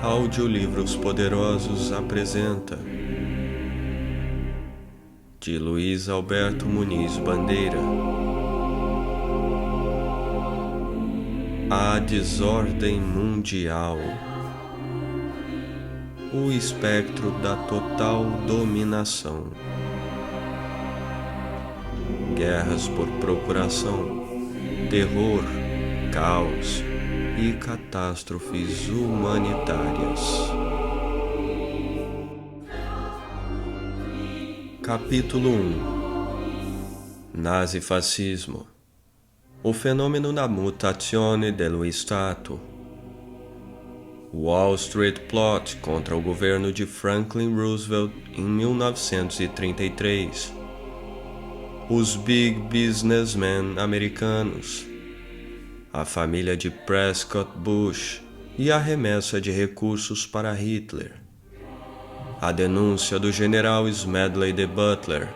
Audiolivros Poderosos apresenta de Luiz Alberto Muniz Bandeira, A Desordem Mundial, o espectro da total dominação, guerras por procuração, terror, caos e catástrofes humanitárias. Capítulo 1. Nazifascismo. O fenômeno da mutazione dello Stato. Wall Street Plot contra o governo de Franklin Roosevelt em 1933. Os Big Businessmen americanos. A família de Prescott Bush e a remessa de recursos para Hitler. A denúncia do general Smedley de Butler.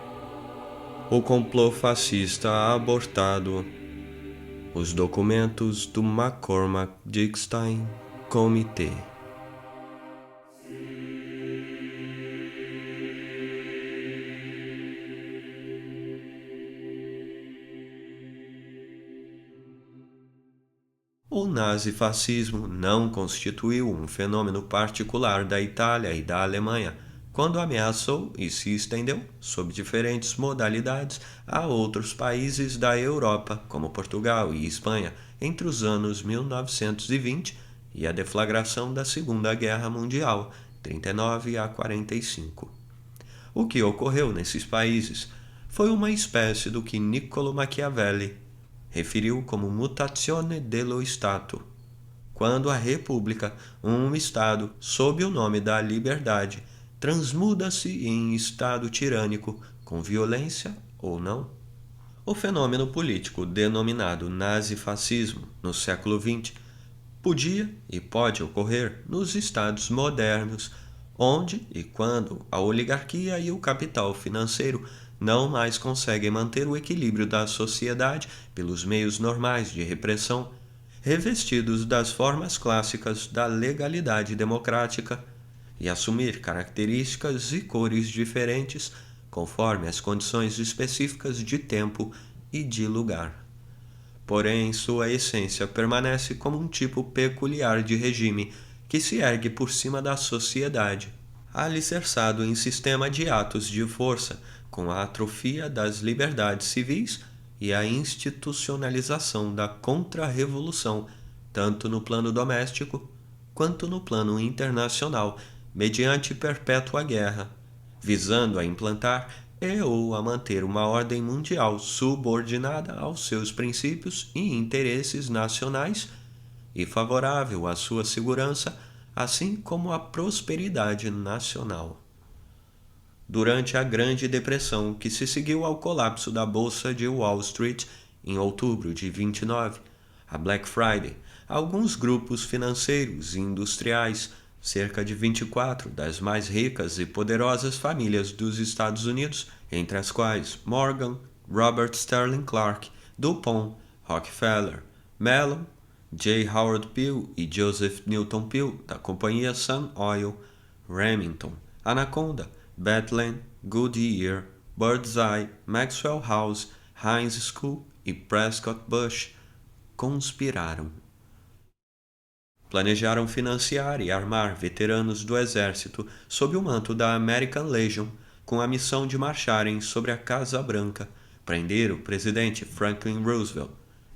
O complô fascista abortado. Os documentos do McCormack-Dickstein Comitê. O nazifascismo não constituiu um fenômeno particular da Itália e da Alemanha, quando ameaçou e se estendeu, sob diferentes modalidades, a outros países da Europa, como Portugal e Espanha, entre os anos 1920 e a deflagração da Segunda Guerra Mundial, 39 a 45. O que ocorreu nesses países foi uma espécie do que Niccolò Machiavelli referiu como mutazione dello Stato, quando a república, um estado sob o nome da liberdade, transmuda-se em estado tirânico, com violência ou não. O fenômeno político denominado nazifascismo no século XX podia e pode ocorrer nos estados modernos, onde e quando a oligarquia e o capital financeiro não mais conseguem manter o equilíbrio da sociedade pelos meios normais de repressão, revestidos das formas clássicas da legalidade democrática, e assumir características e cores diferentes conforme as condições específicas de tempo e de lugar. Porém, sua essência permanece como um tipo peculiar de regime que se ergue por cima da sociedade, alicerçado em sistema de atos de força, com a atrofia das liberdades civis e a institucionalização da contra-revolução, tanto no plano doméstico quanto no plano internacional, mediante perpétua guerra, visando a implantar ou a manter uma ordem mundial subordinada aos seus princípios e interesses nacionais e favorável à sua segurança, assim como à prosperidade nacional. Durante a Grande Depressão que se seguiu ao colapso da Bolsa de Wall Street em outubro de 29, a Black Friday, alguns grupos financeiros e industriais, cerca de 24 das mais ricas e poderosas famílias dos Estados Unidos, entre as quais Morgan, Robert Sterling Clark, DuPont, Rockefeller, Mellon, J. Howard Peel e Joseph Newton Peel, da companhia Sun Oil, Remington, Anaconda, Bethlehem, Goodyear, Birdseye, Maxwell House, Heinz School e Prescott Bush conspiraram. Planejaram financiar e armar veteranos do exército sob o manto da American Legion, com a missão de marcharem sobre a Casa Branca, prender o presidente Franklin Roosevelt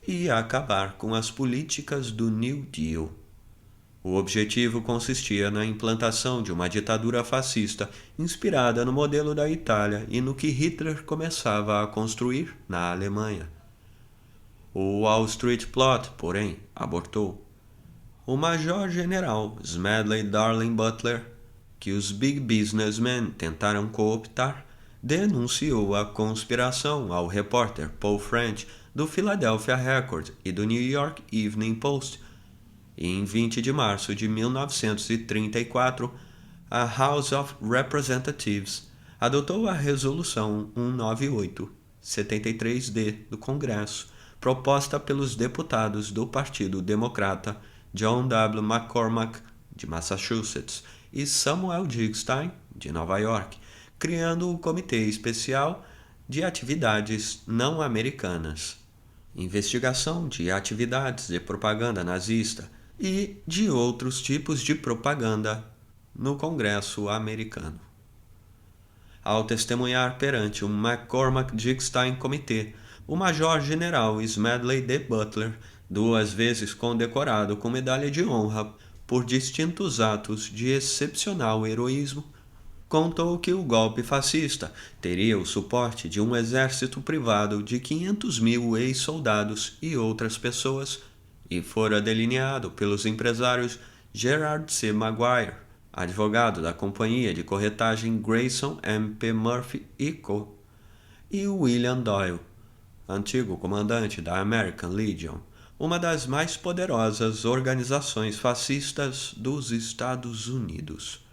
e acabar com as políticas do New Deal. O objetivo consistia na implantação de uma ditadura fascista inspirada no modelo da Itália e no que Hitler começava a construir na Alemanha. O Wall Street Plot, porém, abortou. O major-general Smedley Darling Butler, que os Big Businessmen tentaram cooptar, denunciou a conspiração ao repórter Paul French do Philadelphia Record e do New York Evening Post, e em 20 de março de 1934, a House of Representatives adotou a Resolução 198, 73D do Congresso, proposta pelos deputados do Partido Democrata John W. McCormack, de Massachusetts, e Samuel Dickstein, de Nova York, criando o Comitê Especial de Atividades Não Americanas, investigação de atividades de propaganda nazista e de outros tipos de propaganda no Congresso americano. Ao testemunhar perante o McCormack Dickstein Comitê, o Major-General Smedley D. Butler, 2 vezes condecorado com medalha de honra por distintos atos de excepcional heroísmo, contou que o golpe fascista teria o suporte de um exército privado de 500.000 ex-soldados e outras pessoas e fora delineado pelos empresários Gerard C. Maguire, advogado da companhia de corretagem Grayson M. P. Murphy Co., e William Doyle, antigo comandante da American Legion, uma das mais poderosas organizações fascistas dos Estados Unidos.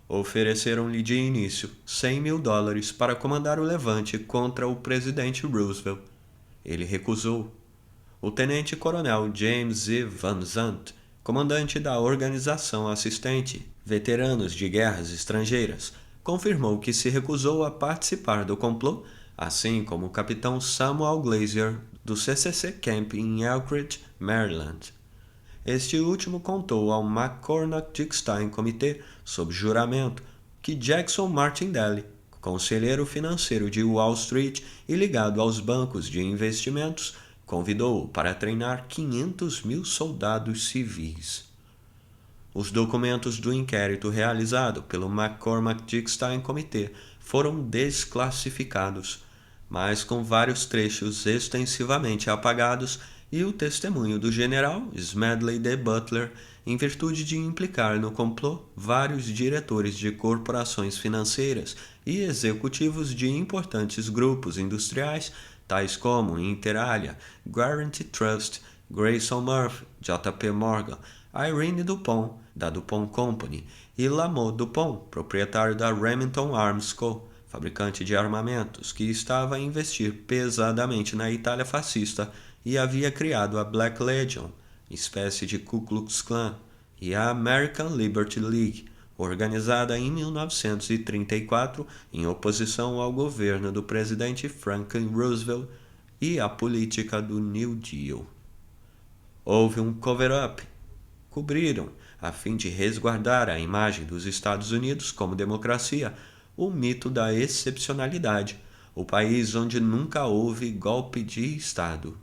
Ofereceram-lhe de início $100.000 para comandar o levante contra o presidente Roosevelt. Ele recusou. O tenente-coronel James E. Van Zandt, comandante da organização assistente Veteranos de Guerras Estrangeiras, confirmou que se recusou a participar do complô, assim como o capitão Samuel Glazier, do CCC Camp em Elkridge, Maryland. Este último contou ao McCormack Dickstein Comitê, sob juramento, que Jackson Martindale, conselheiro financeiro de Wall Street e ligado aos bancos de investimentos, convidou-o para treinar 500.000 soldados civis. Os documentos do inquérito realizado pelo McCormack Dickstein Comitê foram desclassificados, mas com vários trechos extensivamente apagados, e o testemunho do general Smedley D. Butler, em virtude de implicar no complô vários diretores de corporações financeiras e executivos de importantes grupos industriais, tais como Interalia, Guaranty Trust, Grayson Murphy, J.P. Morgan, Irene Dupont, da Dupont Company, e Lamont Dupont, proprietário da Remington Arms Co., fabricante de armamentos, que estava a investir pesadamente na Itália fascista e havia criado a Black Legion, espécie de Ku Klux Klan, e a American Liberty League, organizada em 1934 em oposição ao governo do presidente Franklin Roosevelt e à política do New Deal. Houve um cover-up. Cobriram, a fim de resguardar a imagem dos Estados Unidos como democracia, o mito da excepcionalidade, o país onde nunca houve golpe de Estado.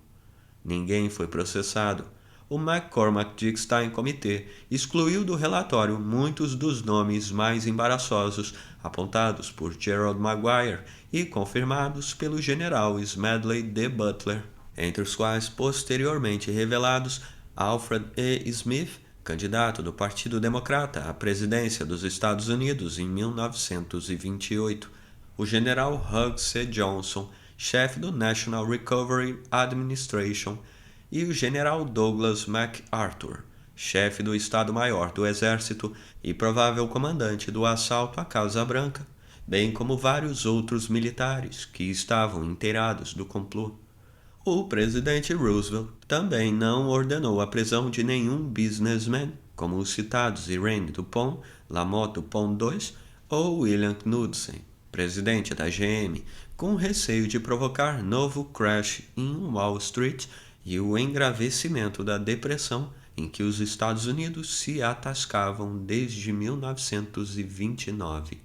Ninguém foi processado. O McCormack Dickstein Comitê excluiu do relatório muitos dos nomes mais embaraçosos apontados por Gerald Maguire e confirmados pelo general Smedley D. Butler, entre os quais posteriormente revelados Alfred E. Smith, candidato do Partido Democrata à presidência dos Estados Unidos em 1928, o general Hugh C. Johnson, chefe do National Recovery Administration, e o general Douglas MacArthur, chefe do Estado-Maior do Exército e provável comandante do assalto à Casa Branca, bem como vários outros militares que estavam inteirados do complô. O presidente Roosevelt também não ordenou a prisão de nenhum businessman, como os citados Irene Dupont, Lamont Dupont II ou William Knudsen, presidente da GM, com receio de provocar novo crash em Wall Street e o engravecimento da depressão em que os Estados Unidos se atascavam desde 1929.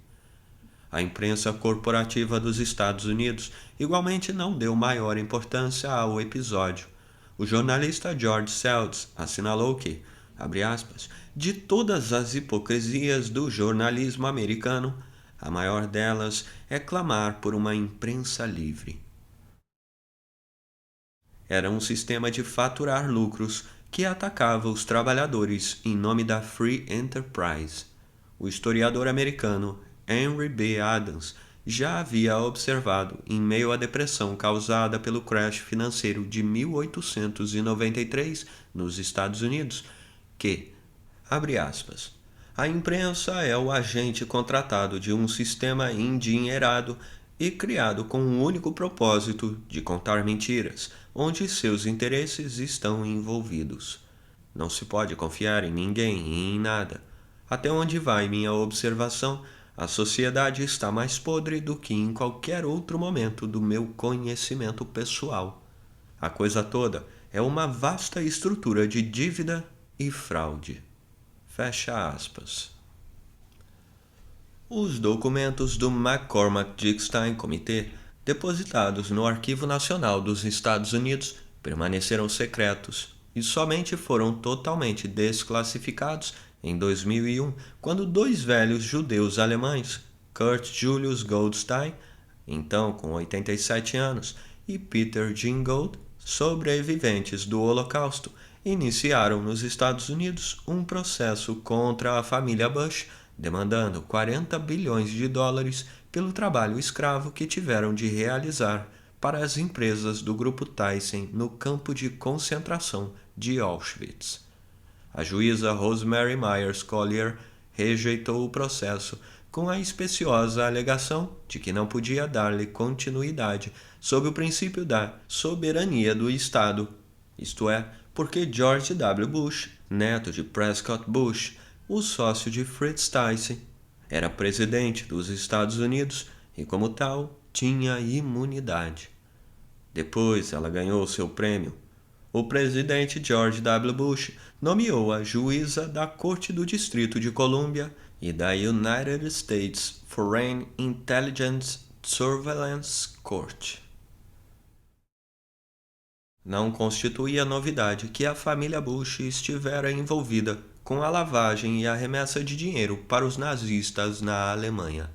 A imprensa corporativa dos Estados Unidos igualmente não deu maior importância ao episódio. O jornalista George Seldes assinalou que, abre aspas, de todas as hipocrisias do jornalismo americano, a maior delas é clamar por uma imprensa livre. Era um sistema de faturar lucros que atacava os trabalhadores em nome da Free Enterprise. O historiador americano Henry B. Adams já havia observado, em meio à depressão causada pelo crash financeiro de 1893 nos Estados Unidos, que, abre aspas, a imprensa é o agente contratado de um sistema endinheirado e criado com o único propósito de contar mentiras, onde seus interesses estão envolvidos. Não se pode confiar em ninguém e em nada. Até onde vai minha observação, a sociedade está mais podre do que em qualquer outro momento do meu conhecimento pessoal. A coisa toda é uma vasta estrutura de dívida e fraude. Fecha aspas. Os documentos do McCormack-Dickstein Comitê, depositados no Arquivo Nacional dos Estados Unidos, permaneceram secretos e somente foram totalmente desclassificados em 2001, quando dois velhos judeus alemães, Kurt Julius Goldstein, então com 87 anos, e Peter Gingold, sobreviventes do Holocausto, iniciaram nos Estados Unidos um processo contra a família Bush, demandando 40 bilhões de dólares pelo trabalho escravo que tiveram de realizar para as empresas do grupo Thyssen no campo de concentração de Auschwitz. A juíza Rosemary Myers Collier rejeitou o processo com a especiosa alegação de que não podia dar-lhe continuidade sob o princípio da soberania do Estado, isto é, porque George W. Bush, neto de Prescott Bush, o sócio de Fritz Thyssen, era presidente dos Estados Unidos e, como tal, tinha imunidade. Depois ela ganhou seu prêmio. O presidente George W. Bush nomeou a juíza da Corte do Distrito de Colômbia e da United States Foreign Intelligence Surveillance Court. Não constituía novidade que a família Bush estivera envolvida com a lavagem e a remessa de dinheiro para os nazistas na Alemanha.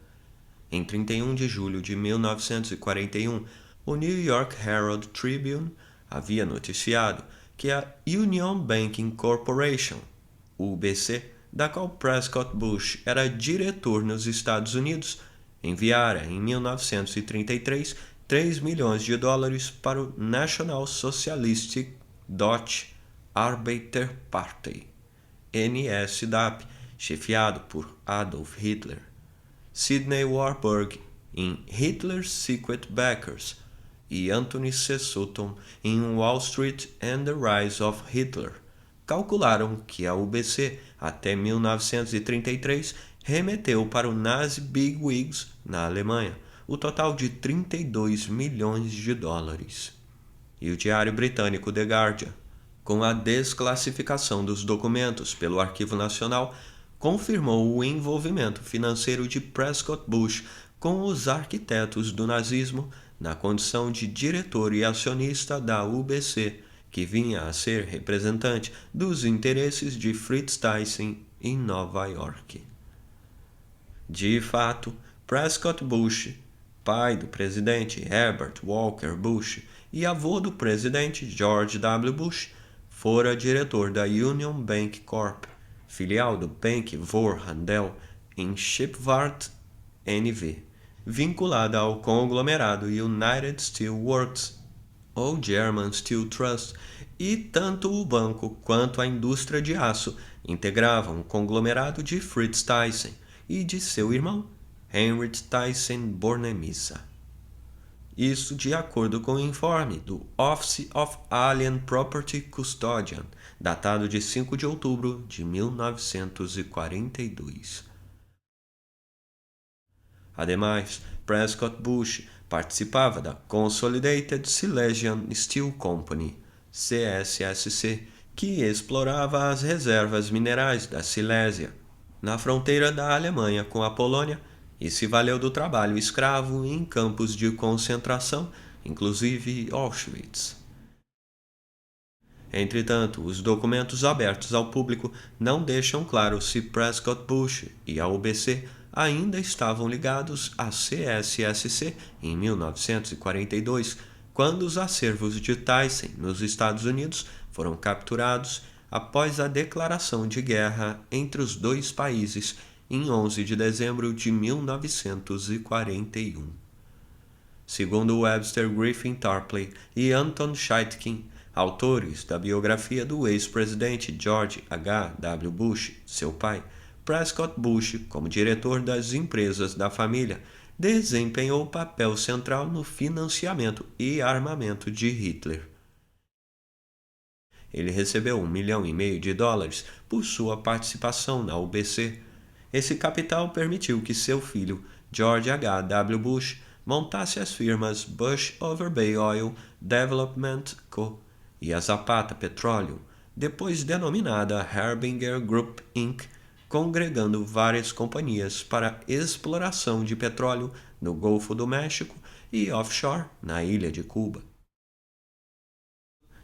Em 31 de julho de 1941, o New York Herald Tribune havia noticiado que a Union Banking Corporation, UBC, da qual Prescott Bush era diretor nos Estados Unidos, enviara em 1933 3 milhões de dólares para o National Socialistic Deutsche Arbeiterpartei, NSDAP, chefiado por Adolf Hitler. Sidney Warburg em Hitler's Secret Backers e Anthony C. Sutton em Wall Street and the Rise of Hitler calcularam que a UBC, até 1933, remeteu para o Nazi Bigwigs na Alemanha o total de 32 milhões de dólares. E o diário britânico The Guardian, com a desclassificação dos documentos pelo Arquivo Nacional, confirmou o envolvimento financeiro de Prescott Bush com os arquitetos do nazismo na condição de diretor e acionista da UBC, que vinha a ser representante dos interesses de Fritz Thyssen em Nova York. De fato, Prescott Bush, pai do presidente Herbert Walker Bush e avô do presidente George W. Bush, fora diretor da Union Bank Corp., filial do Bank voor Handel em Schipvaart, NV, vinculada ao conglomerado United Steel Works, ou German Steel Trust, e tanto o banco quanto a indústria de aço integravam o conglomerado de Fritz Thyssen e de seu irmão, Heinrich Thyssen-Bornemisza. Isso de acordo com o informe do Office of Alien Property Custodian, datado de 5 de outubro de 1942. Ademais, Prescott Bush participava da Consolidated Silesian Steel Company, CSSC, que explorava as reservas minerais da Silésia, na fronteira da Alemanha com a Polônia, e se valeu do trabalho escravo em campos de concentração, inclusive Auschwitz. Entretanto, os documentos abertos ao público não deixam claro se Prescott Bush e a UBC ainda estavam ligados à CSSC em 1942, quando os acervos de Thyssen nos Estados Unidos foram capturados após a declaração de guerra entre os dois países em 11 de dezembro de 1941. Segundo Webster Griffin Tarpley e Anton Scheitkin, autores da biografia do ex-presidente George H. W. Bush, seu pai, Prescott Bush, como diretor das empresas da família, desempenhou papel central no financiamento e armamento de Hitler. Ele recebeu US$ 1,5 milhão por sua participação na UBC. Esse capital permitiu que seu filho, George H. W. Bush, montasse as firmas Bush Overbay Oil Development Co. e a Zapata Petroleum, depois denominada Harbinger Group Inc., congregando várias companhias para exploração de petróleo no Golfo do México e offshore na ilha de Cuba.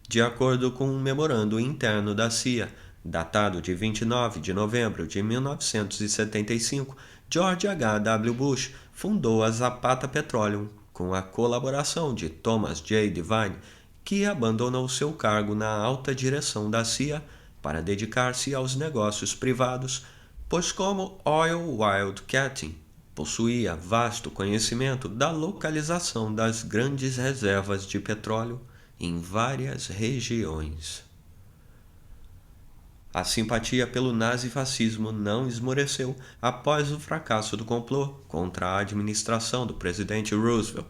De acordo com um memorando interno da CIA, datado de 29 de novembro de 1975, George H. W. Bush fundou a Zapata Petroleum com a colaboração de Thomas J. Devine, que abandonou seu cargo na alta direção da CIA para dedicar-se aos negócios privados, pois como Oil Wildcating possuía vasto conhecimento da localização das grandes reservas de petróleo em várias regiões. A simpatia pelo nazifascismo não esmoreceu após o fracasso do complô contra a administração do presidente Roosevelt.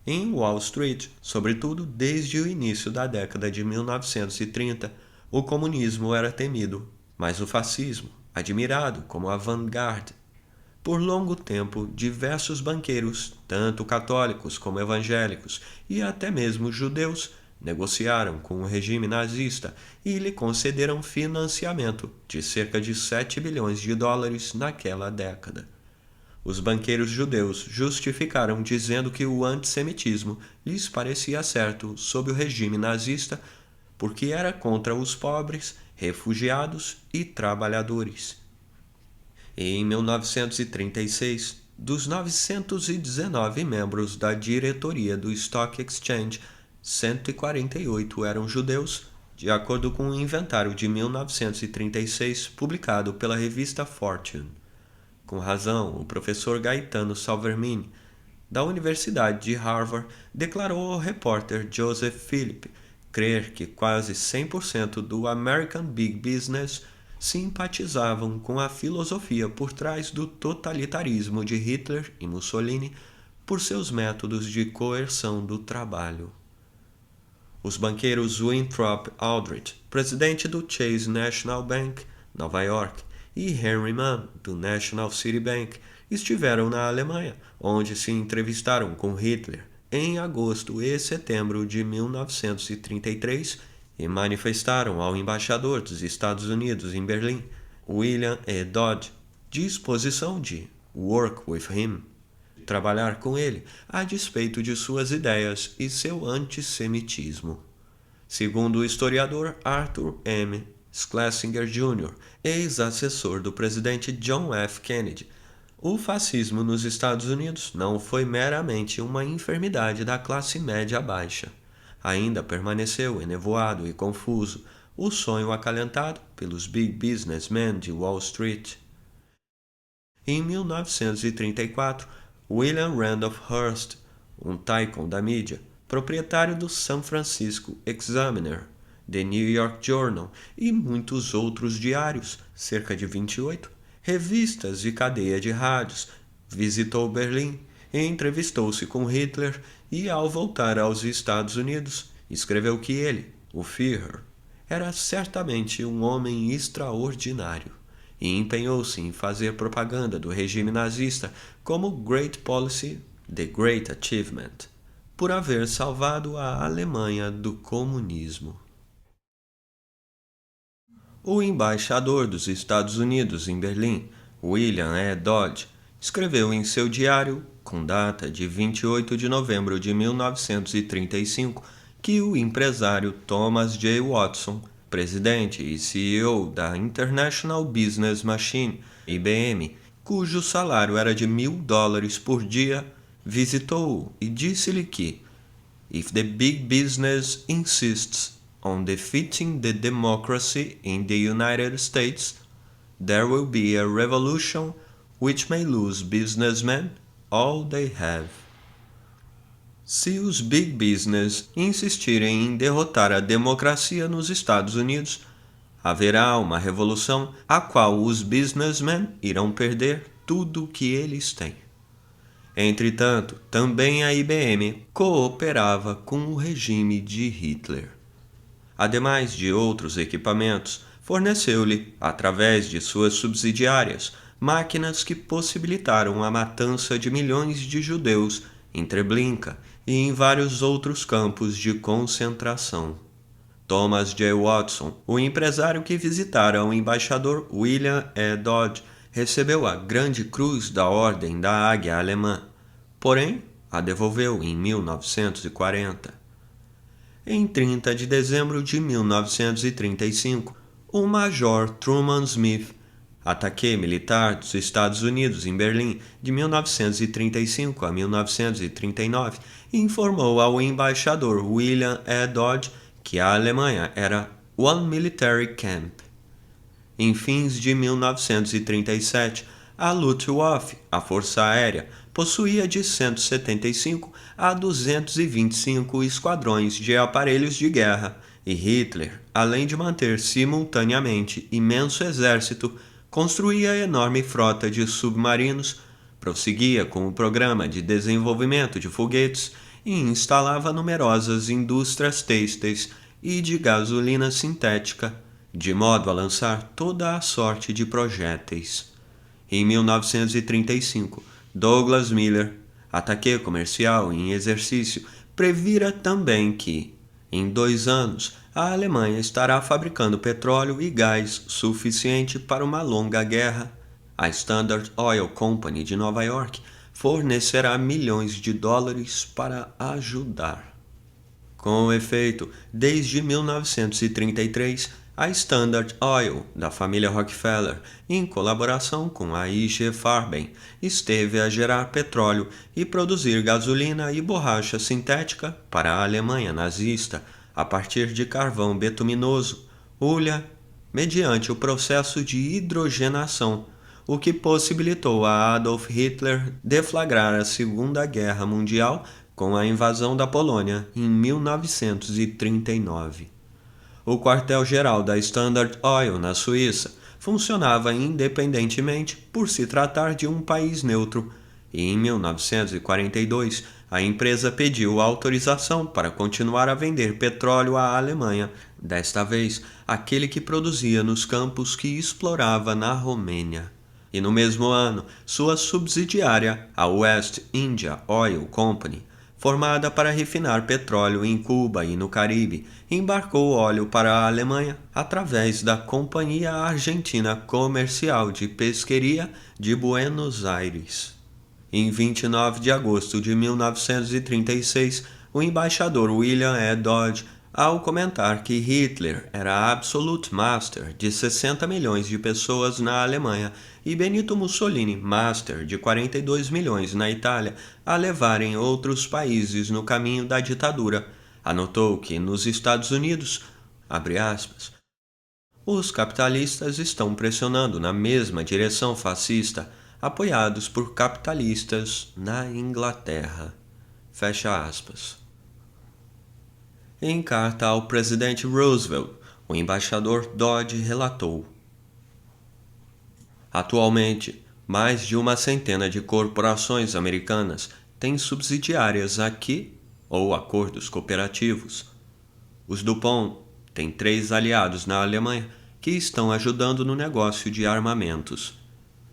Em Wall Street, sobretudo desde o início da década de 1930, o comunismo era temido, mas o fascismo, admirado como avant-garde. Por longo tempo, diversos banqueiros, tanto católicos como evangélicos e até mesmo judeus, negociaram com o regime nazista e lhe concederam financiamento de cerca de US$ 7 bilhões naquela década. Os banqueiros judeus justificaram dizendo que o antissemitismo lhes parecia certo sob o regime nazista porque era contra os pobres, refugiados e trabalhadores. Em 1936, dos 919 membros da diretoria do Stock Exchange, 148 eram judeus, de acordo com um inventário de 1936 publicado pela revista Fortune. Com razão, o professor Gaetano Salvermini, da Universidade de Harvard, declarou ao repórter Joseph Philip crer que quase 100% do American Big Business simpatizavam com a filosofia por trás do totalitarismo de Hitler e Mussolini por seus métodos de coerção do trabalho. Os banqueiros Winthrop Aldrich, presidente do Chase National Bank, Nova York, e Henry Mann, do National City Bank, estiveram na Alemanha, onde se entrevistaram com Hitler em agosto e setembro de 1933 e manifestaram ao embaixador dos Estados Unidos em Berlim, William E. Dodge, disposição de work with him, trabalhar com ele, a despeito de suas ideias e seu antissemitismo. Segundo o historiador Arthur M. Schlesinger Jr., ex-assessor do presidente John F. Kennedy, o fascismo nos Estados Unidos não foi meramente uma enfermidade da classe média baixa. Ainda permaneceu enevoado e confuso o sonho acalentado pelos big businessmen de Wall Street. Em 1934, William Randolph Hearst, um tycoon da mídia, proprietário do San Francisco Examiner, The New York Journal e muitos outros diários, cerca de 28, revistas e cadeia de rádios, visitou Berlim, entrevistou-se com Hitler e, ao voltar aos Estados Unidos, escreveu que ele, o Führer, era certamente um homem extraordinário e empenhou-se em fazer propaganda do regime nazista como Great Policy, The Great Achievement, por haver salvado a Alemanha do comunismo. O embaixador dos Estados Unidos em Berlim, William E. Dodge, escreveu em seu diário, com data de 28 de novembro de 1935, que o empresário Thomas J. Watson, presidente e CEO da International Business Machine, IBM, cujo salário era de $1.000 por dia, visitou-o e disse-lhe que, if the big business insists on defeating the democracy in the United States, there will be a revolution which may lose businessmen all they have. Se os big business insistirem em derrotar a democracia nos Estados Unidos, haverá uma revolução a qual os businessmen irão perder tudo o que eles têm. Entretanto, também a IBM cooperava com o regime de Hitler. ademais de outros equipamentos, forneceu-lhe, através de suas subsidiárias, máquinas que possibilitaram a matança de milhões de judeus em Treblinka e em vários outros campos de concentração. Thomas J. Watson, o empresário que visitara o embaixador William E. Dodge, recebeu a Grande Cruz da Ordem da Águia Alemã, porém a devolveu em 1940. Em 30 de dezembro de 1935, o Major Truman Smith, ataque militar dos Estados Unidos em Berlim de 1935 a 1939, informou ao embaixador William E. Dodge que a Alemanha era One Military Camp. Em fins de 1937, a Luftwaffe, a Força Aérea, possuía de 175 a 225 esquadrões de aparelhos de guerra, e Hitler, além de manter simultaneamente imenso exército, construía enorme frota de submarinos, prosseguia com o programa de desenvolvimento de foguetes e instalava numerosas indústrias têxteis e de gasolina sintética, de modo a lançar toda a sorte de projéteis. Em 1935, Douglas Miller, ataque comercial em exercício, previra também que, em 2 anos, a Alemanha estará fabricando petróleo e gás suficiente para uma longa guerra. A Standard Oil Company de Nova York fornecerá milhões de dólares para ajudar. Com efeito, desde 1933, a Standard Oil, da família Rockefeller, em colaboração com a IG Farben, esteve a gerar petróleo e produzir gasolina e borracha sintética para a Alemanha nazista a partir de carvão betuminoso, hulha, mediante o processo de hidrogenação, o que possibilitou a Adolf Hitler deflagrar a Segunda Guerra Mundial com a invasão da Polônia em 1939. O quartel-geral da Standard Oil na Suíça funcionava independentemente por se tratar de um país neutro, e em 1942 a empresa pediu autorização para continuar a vender petróleo à Alemanha, desta vez aquele que produzia nos campos que explorava na Romênia. E no mesmo ano, sua subsidiária, a West India Oil Company, formada para refinar petróleo em Cuba e no Caribe, embarcou óleo para a Alemanha através da Companhia Argentina Comercial de Pesqueria de Buenos Aires. Em 29 de agosto de 1936, o embaixador William E. Dodge, ao comentar que Hitler era absolute master de 60 milhões de pessoas na Alemanha e Benito Mussolini master de 42 milhões na Itália, a levarem outros países no caminho da ditadura, anotou que nos Estados Unidos, abre aspas, os capitalistas estão pressionando na mesma direção fascista, apoiados por capitalistas na Inglaterra. Fecha aspas. Em carta ao presidente Roosevelt, o embaixador Dodge relatou: atualmente, mais de 100 de corporações americanas têm subsidiárias aqui ou acordos cooperativos. Os DuPont têm 3 aliados na Alemanha que estão ajudando no negócio de armamentos.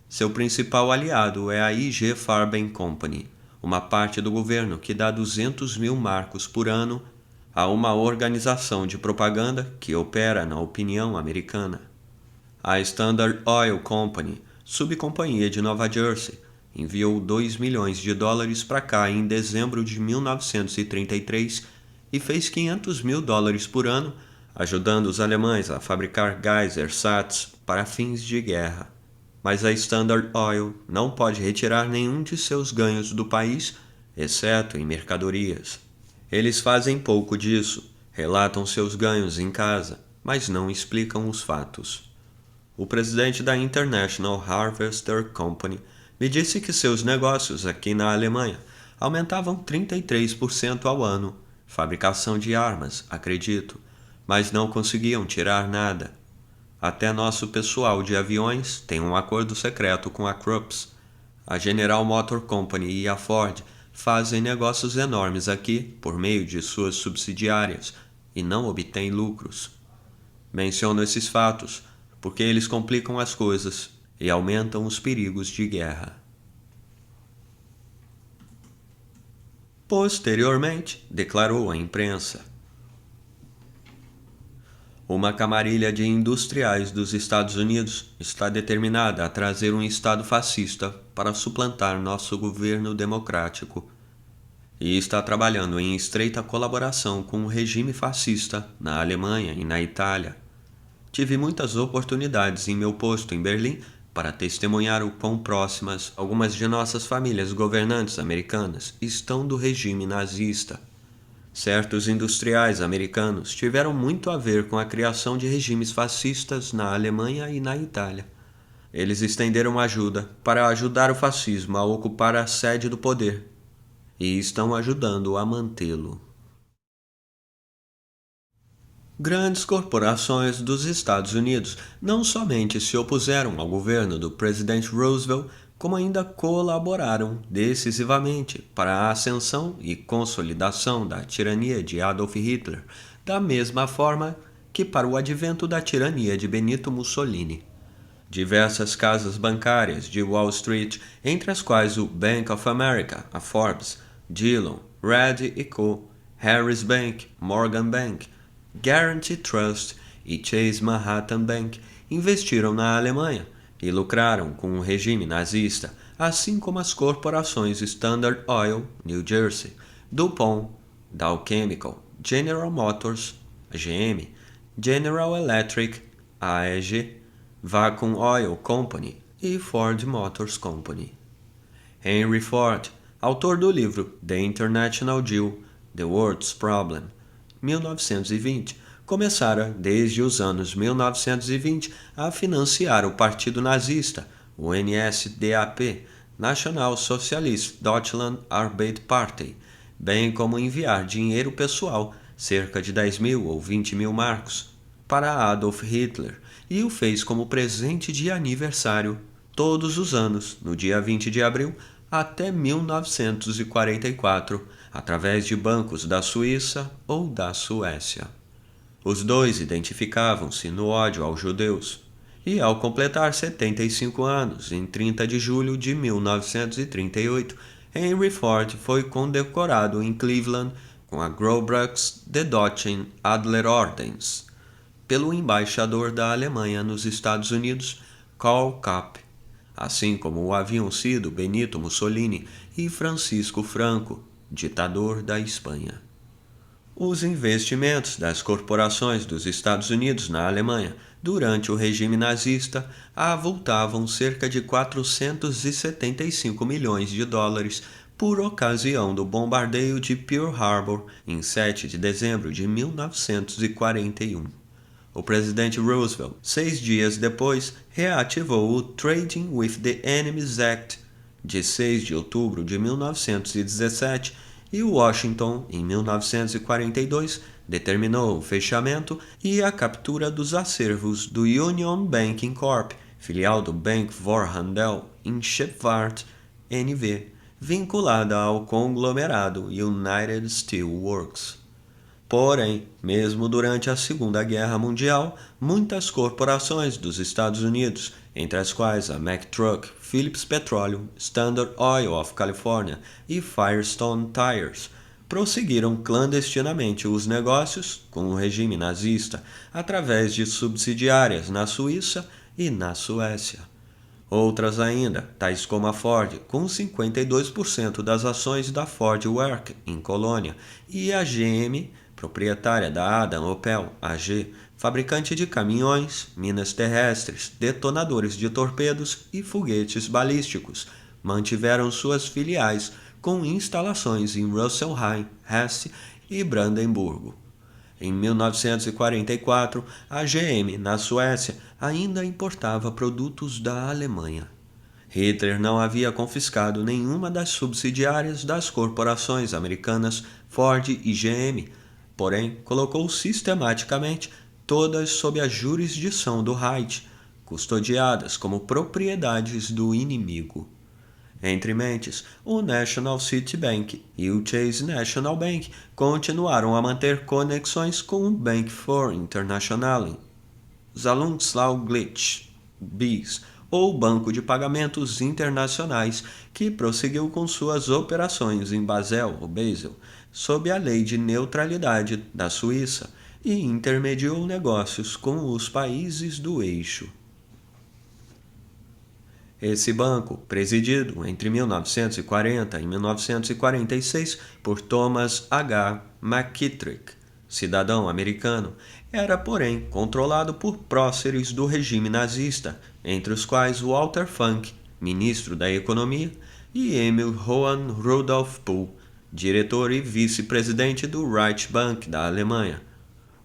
Seu principal aliado é a IG Farben Company, uma parte do governo que dá 200 mil marcos por ano a uma organização de propaganda que opera na opinião americana. A Standard Oil Company, subcompanhia de Nova Jersey, enviou 2 milhões de dólares para cá em dezembro de 1933 e fez 500 mil dólares por ano, ajudando os alemães a fabricar gás ersatz para fins de guerra. Mas a Standard Oil não pode retirar nenhum de seus ganhos do país, exceto em mercadorias. Eles fazem pouco disso, relatam seus ganhos em casa, mas não explicam os fatos. O presidente da International Harvester Company me disse que seus negócios aqui na Alemanha aumentavam 33% ao ano, fabricação de armas, acredito, mas não conseguiam tirar nada. Até nosso pessoal de aviões tem um acordo secreto com a Krupps. A General Motor Company e a Ford fazem negócios enormes aqui por meio de suas subsidiárias, e não obtém lucros. Menciono esses fatos porque eles complicam as coisas e aumentam os perigos de guerra. Posteriormente, declarou à imprensa: uma camarilha de industriais dos Estados Unidos está determinada a trazer um Estado fascista para suplantar nosso governo democrático e está trabalhando em estreita colaboração com o regime fascista na Alemanha e na Itália. Tive muitas oportunidades em meu posto em Berlim para testemunhar o quão próximas algumas de nossas famílias governantes americanas estão do regime nazista. Certos industriais americanos tiveram muito a ver com a criação de regimes fascistas na Alemanha e na Itália. Eles estenderam ajuda para ajudar o fascismo a ocupar a sede do poder e estão ajudando a mantê-lo. Grandes corporações dos Estados Unidos não somente se opuseram ao governo do presidente Roosevelt, como ainda colaboraram decisivamente para a ascensão e consolidação da tirania de Adolf Hitler, da mesma forma que para o advento da tirania de Benito Mussolini. Diversas casas bancárias de Wall Street, entre as quais o Bank of America, a Forbes, Dillon, Reddy & Co., Harris Bank, Morgan Bank, Guaranty Trust e Chase Manhattan Bank, investiram na Alemanha e lucraram com o regime nazista, assim como as corporações Standard Oil, New Jersey, DuPont, Dow Chemical, General Motors, GM, General Electric, AEG, Vacuum Oil Company e Ford Motors Company. Henry Ford, autor do livro The International Deal, The World's Problem, 1920, começara desde os anos 1920 a financiar o partido nazista, o NSDAP, National Socialist Deutschland Arbeit Party, bem como enviar dinheiro pessoal, cerca de 10.000 ou 20.000 marcos, para Adolf Hitler, e o fez como presente de aniversário, todos os anos, no dia 20 de abril, até 1944, através de bancos da Suíça ou da Suécia. Os dois identificavam-se no ódio aos judeus, e ao completar 75 anos, em 30 de julho de 1938, Henry Ford foi condecorado em Cleveland com a Großbrücks der Deutschen Adlerordens pelo embaixador da Alemanha nos Estados Unidos, Karl Kapp, assim como o haviam sido Benito Mussolini e Francisco Franco, ditador da Espanha. Os investimentos das corporações dos Estados Unidos na Alemanha durante o regime nazista avultavam cerca de 475 milhões de dólares por ocasião do bombardeio de Pearl Harbor em 7 de dezembro de 1941. O presidente Roosevelt, 6 dias depois, reativou o Trading with the Enemies Act de 6 de outubro de 1917 e Washington, em 1942, determinou o fechamento e a captura dos acervos do Union Banking Corp., filial do Bank for Handel em Sheppard, NV, vinculada ao conglomerado United Steel Works. Porém, mesmo durante a Segunda Guerra Mundial, muitas corporações dos Estados Unidos, entre as quais a Mack Truck, Phillips Petroleum, Standard Oil of California e Firestone Tires, prosseguiram clandestinamente os negócios com o regime nazista através de subsidiárias na Suíça e na Suécia. Outras ainda, tais como a Ford, com 52% das ações da Ford Work em Colônia, e a GM, proprietária da Adam Opel AG, fabricante de caminhões, minas terrestres, detonadores de torpedos e foguetes balísticos, mantiveram suas filiais com instalações em Rüsselsheim, Hesse e Brandemburgo. Em 1944, a GM, na Suécia, ainda importava produtos da Alemanha. Hitler não havia confiscado nenhuma das subsidiárias das corporações americanas Ford e GM, porém colocou sistematicamente todas sob a jurisdição do Reich, custodiadas como propriedades do inimigo. Entre mentes, o National City Bank e o Chase National Bank continuaram a manter conexões com o Bank for Internationalen, Zahlungsausgleich BIS, ou Banco de Pagamentos Internacionais, que prosseguiu com suas operações em Basel, ou Basel, sob a Lei de Neutralidade da Suíça, e intermediou negócios com os países do eixo. Esse banco, presidido entre 1940 e 1946 por Thomas H. McKittrick, cidadão americano, era, porém, controlado por próceres do regime nazista, entre os quais Walter Funk, ministro da Economia, e Emil Johann Rudolf Pohl, diretor e vice-presidente do Reichsbank da Alemanha.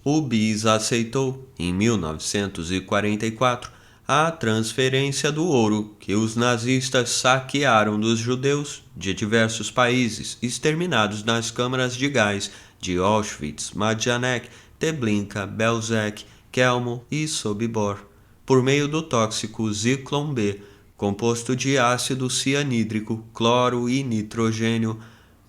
O BIS aceitou, em 1944, a transferência do ouro que os nazistas saquearam dos judeus de diversos países exterminados nas câmaras de gás de Auschwitz, Majdanek, Treblinka, Belzec, Kelmo e Sobibor, por meio do tóxico Zyklon B, composto de ácido cianídrico, cloro e nitrogênio,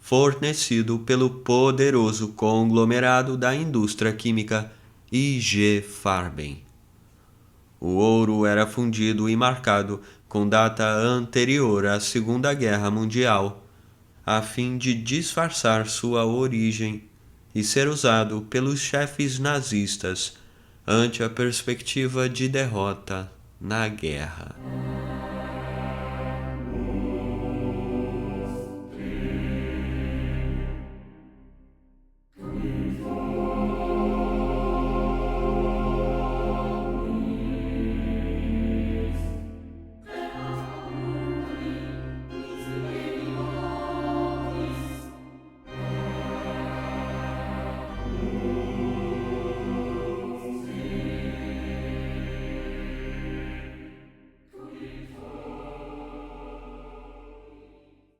fornecido pelo poderoso conglomerado da indústria química IG Farben. O ouro era fundido e marcado com data anterior à Segunda Guerra Mundial, a fim de disfarçar sua origem e ser usado pelos chefes nazistas ante a perspectiva de derrota na guerra.